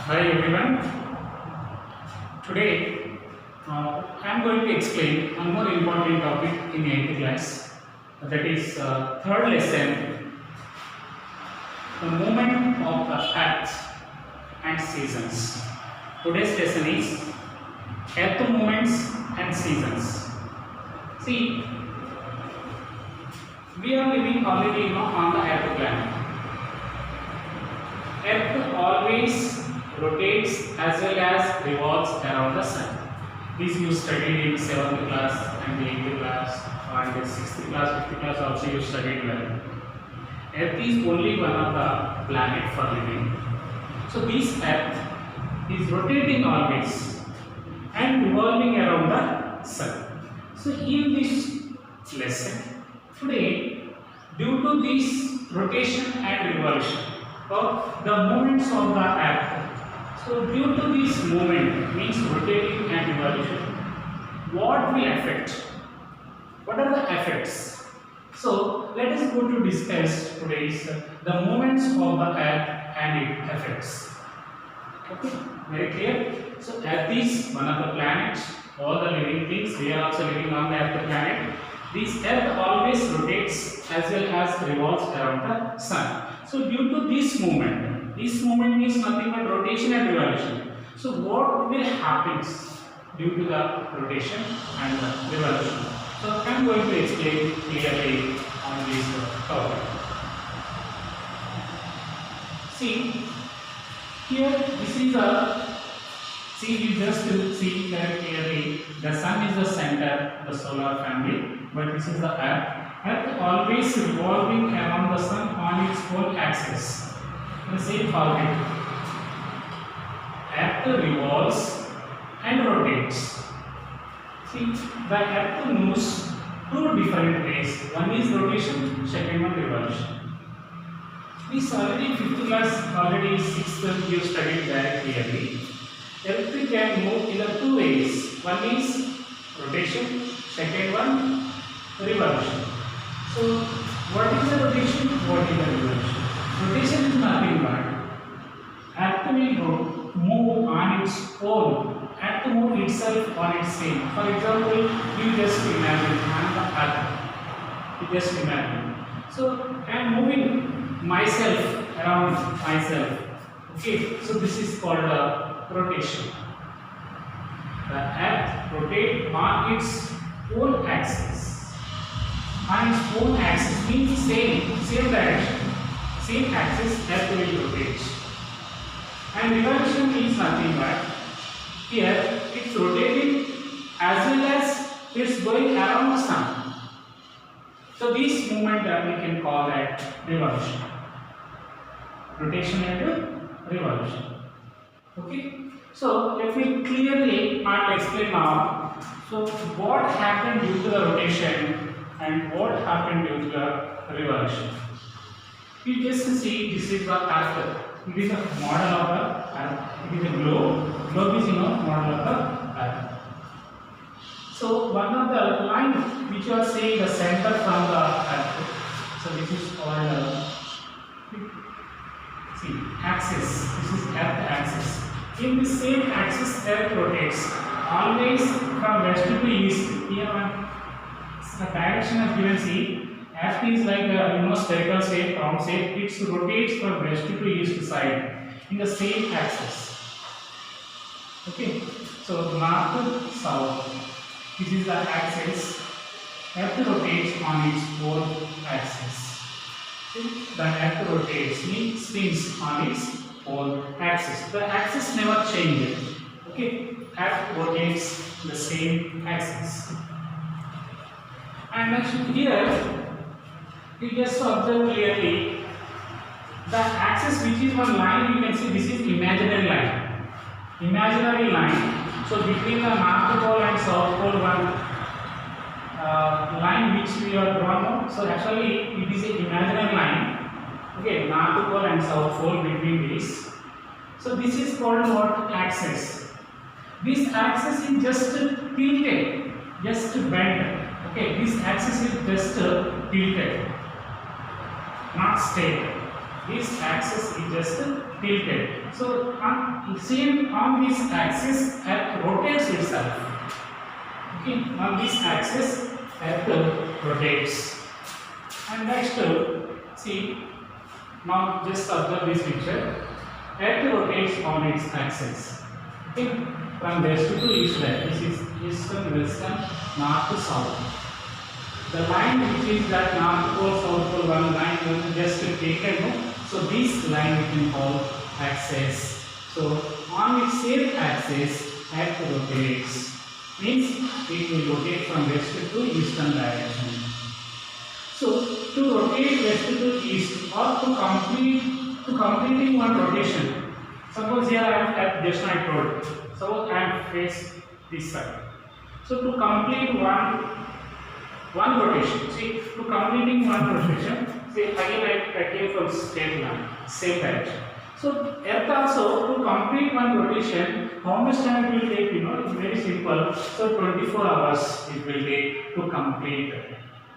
Hi everyone. Today I am going to explain one more important topic in 8th class. That is third lesson, the movement of the earth and seasons. Today's lesson is earth movements and seasons. See, we are living already on the earth planet. Earth always rotates as well as revolves around the sun. This you studied in 7th class and 8th class and 6th class, 5th class also you studied well. Earth is only one of the planet for living. So this earth is rotating always and revolving around the sun. So in this lesson today, due to this rotation and revolution of the movements of the earth, so due to this movement means rotating and revolution, what will affect? What are the effects? So let us go to discuss today's the movements of the earth and its effects. Okay, very clear. So Earth is one of the planets. All the living things, we are also living on the Earth planet. This Earth always rotates as well as revolves around the sun. So due to this movement is nothing but rotation and revolution. So what will happen due to the rotation and the revolution? So I am going to explain clearly on this topic. See, here this is you just see very clearly the sun is the center of the solar family, but this is the earth. Earth always revolving around the sun on its own axis in the same orbit. Earth revolves and rotates. See, the earth moves two different ways. One is rotation, second one revolution. This already 5th class, already 6th you studied very clearly. Earth can move in the two ways. One is rotation, second one revolution. So, what is the rotation? What is the revolution? Rotation is nothing but Earth will move on its own. Earth move itself on its same. For example, you just imagine I am the Earth. You just imagine. So, I am moving myself around myself. Okay. So, this is called rotation. The Earth rotates on its own axis. On its own axis means same direction, same axis Earth will rotate. And revolution means nothing but here it's rotating as well as it's going around the sun. So this movement we can call that revolution. Rotation and revolution. Okay. So let me clearly explain now. So what happened due to the rotation and what happened due to the revolution? You just see this is the earth. It is a model of the earth. It is a globe. Globe is model of the earth. So one of the line which you are saying the center from the earth. So this is called see axis. This is earth axis. In the same axis, earth rotates always from west to east. Here the direction is given. See, earth is like a spherical shape, round shape. It rotates from west to east side in the same axis. Okay, so north to south. This is the axis. Earth rotates on its own axis. See, the earth rotates means spins on its own axis. The axis never changes. Okay, earth rotates the same axis. And next here, you just observe clearly the axis which is one line. You can see this is imaginary line. Imaginary line. So between the North Pole and South Pole, one line which we are drawn. So actually it is an imaginary line. Okay, North Pole and South Pole between these. So this is called what? Axis. This axis is just tilted, just bent. Okay, this axis is just tilted, not stable. this axis is just tilted. So on this axis Earth rotates itself. Okay, on this axis Earth rotates. And next, see, now just observe this picture. Earth rotates on its axis. Okay, from west to east. This is eastern, western, north to south. The line which is that north pole, south pole, one line is just taken. So this line we can call axis. So on its same axis, Earth rotates. Means it will rotate from west to eastern direction. So to rotate west to east or to completing one rotation. Suppose here I am at just now I told. So I am face this side. So to complete one rotation, see, to completing one rotation, see again I came from straight line, same direction. So Earth also to complete one rotation, how much time it will take? You know, it's very simple. So 24 hours it will take to complete.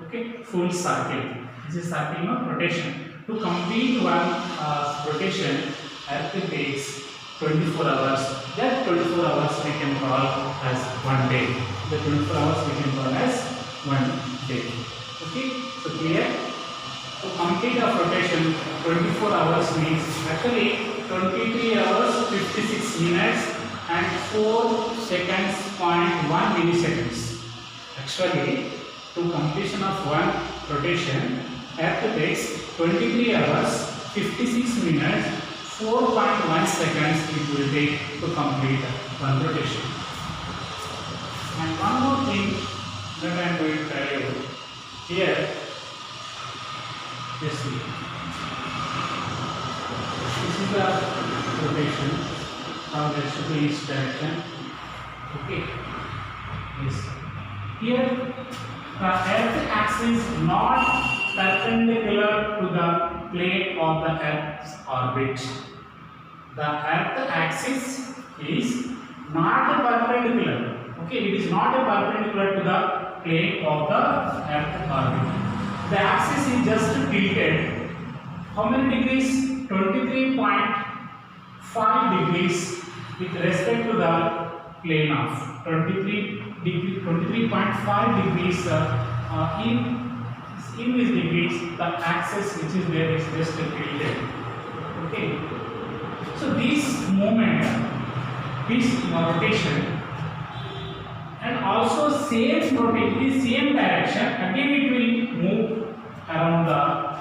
Okay, full circle. This is circle, no, rotation. To complete one rotation, Earth takes 24 hours. That 24 hours we can call as one day. The 24 hours we can call as one day. Okay, so clear? To complete a rotation, 24 hours means actually 23 hours 56 minutes and 4 seconds, 0.1 milliseconds. Actually, to completion of one rotation, Earth takes 23 hours 56 minutes 4.1 seconds it will take to complete one rotation. And one more thing that I am going to tell you here. Just see. This is the rotation from west to east direction. Okay. Yes. Here the Earth axis is not perpendicular to the plane of the Earth's orbit. The Earth axis is not perpendicular. Okay, it is not perpendicular to the plane of the Earth orbit. The axis is just tilted. How many degrees? 23.5 degrees with respect to the plane of 23.5 degrees in these degrees the axis which is there is just tilted. Okay. So this movement, this rotation, and also same rotation, same direction, again it will move around the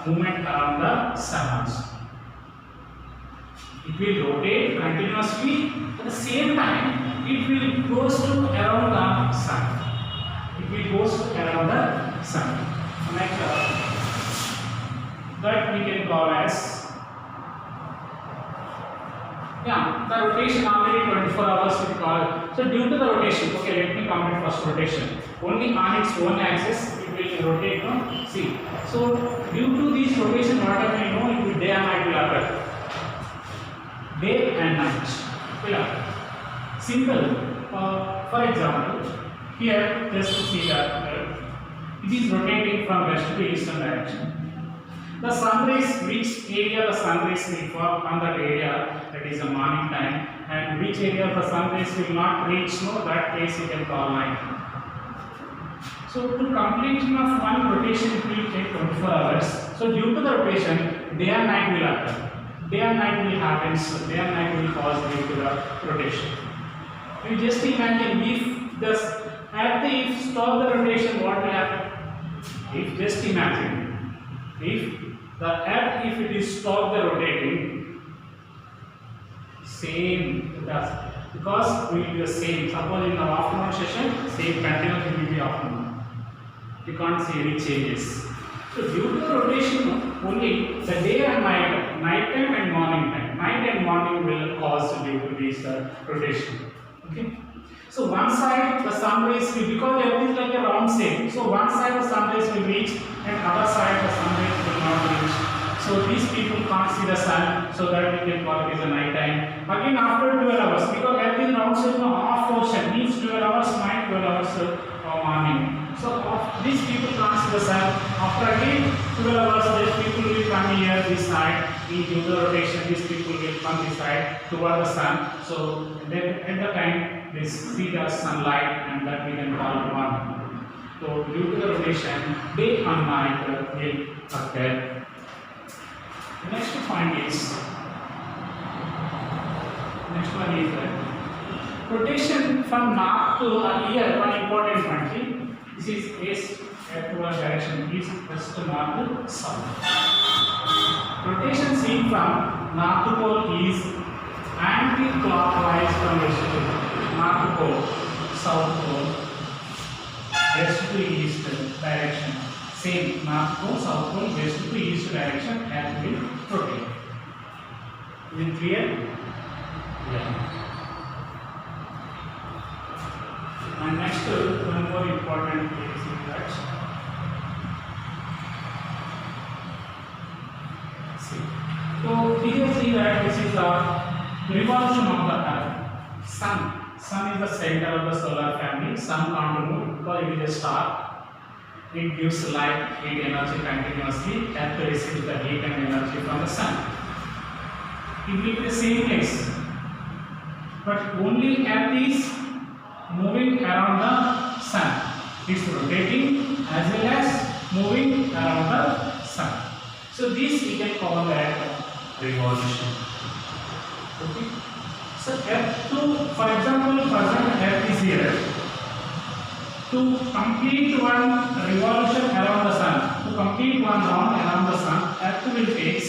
movement around the sun also. It will rotate continuously at the same time it will goes to around the sun. It will goes to around the sun. Like that we can call as the rotation already 24 hours we call. So due to the rotation, okay, let me complete first rotation. Only on its own axis it will rotate. No? See. So due to this rotation, whatever we know, it will day and night will occur. Day and night will occur. Simple. For example, here just to see that it is rotating from west to eastern direction. The sun rays, which area the sun rays will fall on that area, that is a morning time, and which area the sun rays will not reach, no, that place you can call night. So to completion of one rotation it will take 24 hours. So due to the rotation, day and night will occur. Day and night will happen, so day and night will cause due to the rotation. You just imagine if the Earth stop the rotation, what will happen? If just imagine, if the Earth, if it is stop the rotating, same does, because we will be the same. Suppose in the afternoon session, same continuous it will be afternoon. You can't see any changes. So due to the rotation, only the day and night, night time and morning time. Night and morning will cause due to this rotation. Okay. So one side the sun rays will, because everything is like a round shape. So one side the sun rays will reach and other side the sun rays will not reach. So these people can't see the sun, so that we can call it as a night time. Again after 12 hours, because everything round shape no half portion means 12 hours night, 12 hours or morning. So these people comes to the sun. After again 12 hours, these people will come here this side. Due to the rotation, these people will come this side toward the sun. So then at the time they see the sunlight, and that we can call morning. So due to the rotation, day and night will occur. The next point is rotation from north to here. One important point. This is east towards direction east, west to north to south. Rotation seen from north to pole is anti-clockwise from west to north pole, south pole, west to east direction. Same north pole, south pole, west to east direction, and will rotate. Is it clear? Yeah. And next, one more important thing is that so here see that this is the revolution of the Earth. Sun is the center of the solar family. Sun can't move because it is a star. It gives light, heat, energy continuously. Earth receives the heat and energy from the sun. It will be the same place, but only Earth is moving around the sun. It's rotating as well as moving around the sun. So this we can call that revolution. Okay. So F2, for example, present F is here. To complete one revolution around the sun, to complete one round around the sun, F2 will take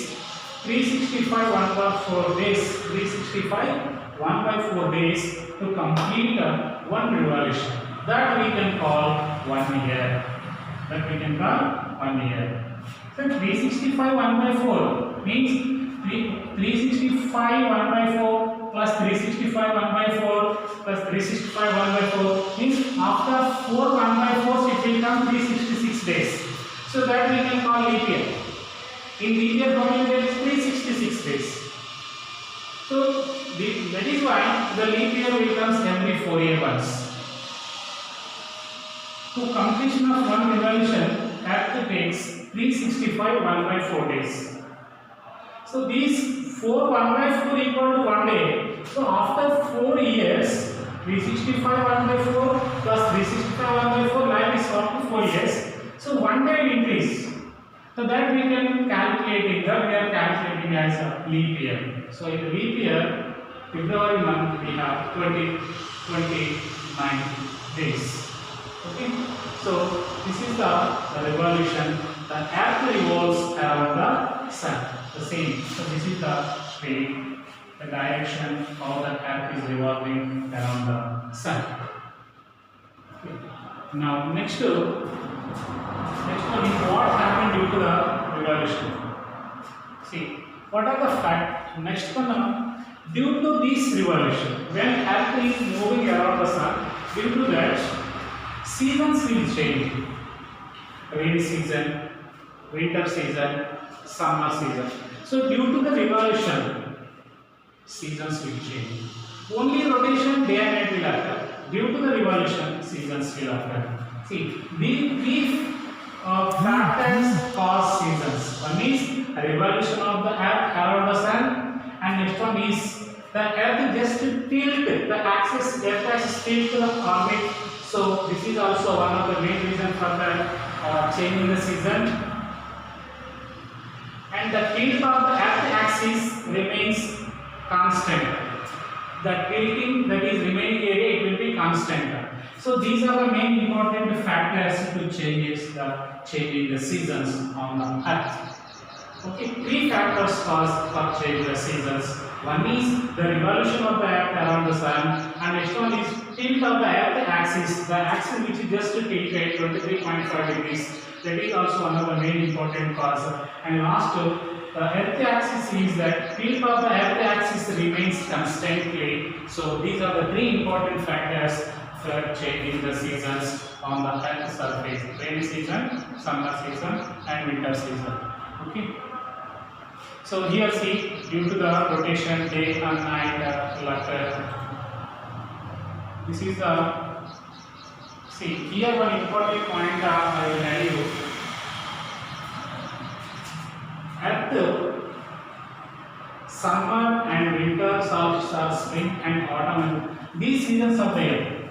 365 1/4 days. 365 1/4 days to complete one revolution. That we can call 1 year. That we can call 1 year. So 365 1/4 means 365 1/4 plus 365 1/4 plus 365 1/4 means after 4 1/4 it will come 366 days. So that we can call leap year. In leap year how many days? 366 days. So that is why the leap year will comes every 4 years once. To completion of one revolution, Earth takes 365 1/4 days. So these 4 1/4 equal to 1 day. So after 4 years, 365 1/4 plus 365 1/4 life is up to 4 years. So 1 day will increase. So that we can calculate it. That we are calculating as a leap year. So in the leap year, February month we have 29 days. Okay. So this is the revolution. The Earth revolves around the sun. The same. So this is the speed, the direction how the Earth is revolving around the sun. Okay. Now next one is what happened due to the revolution. See, what are the facts? Next one, due to this revolution, when Earth is moving around the sun, due to that, seasons will change. Rainy season, winter season, summer season. So due to the revolution, seasons will change. Only rotation day and night will occur. Due to the revolution, seasons will occur. See, these factors cause seasons. One is revolution of the Earth around the sun, and next one is the Earth just tilt the axis. Earth axis tilt to the orbit. So this is also one of the main reasons for the change in the season. And the tilt of the Earth axis remains constant. The tilting that is remaining area, it will be constant. So these are the main important factors to changing the seasons on the Earth. Okay, 3 factors cause for change the seasons. One is the revolution of the Earth around the sun, and next one is tilt of the Earth axis. The axis which is just tilted 23.5 degrees. That is also one of the main important cause. And last, the Earth axis is that tilt of the Earth axis remains constantly. So these are the 3 important factors for changing the seasons on the Earth surface: rainy season, summer season, and winter season. Okay. So here see, due to the rotation day and night will occur. This is the See, here one important point I will tell you. Earth, summer and winter, spring and autumn, these seasons of the year.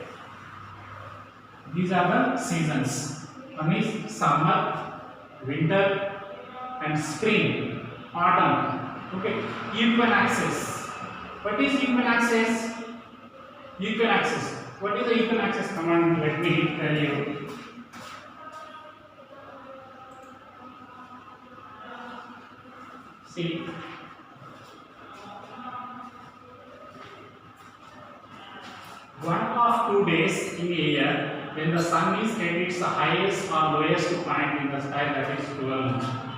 These are the seasons. One is summer, winter and spring, autumn. Okay, equinoxes. What is equinoxes? Equinoxes. What is the equinoxes? Come on, let me tell you. See, one of 2 days in a year when the sun is at its highest or lowest point in the sky, that is 12 months.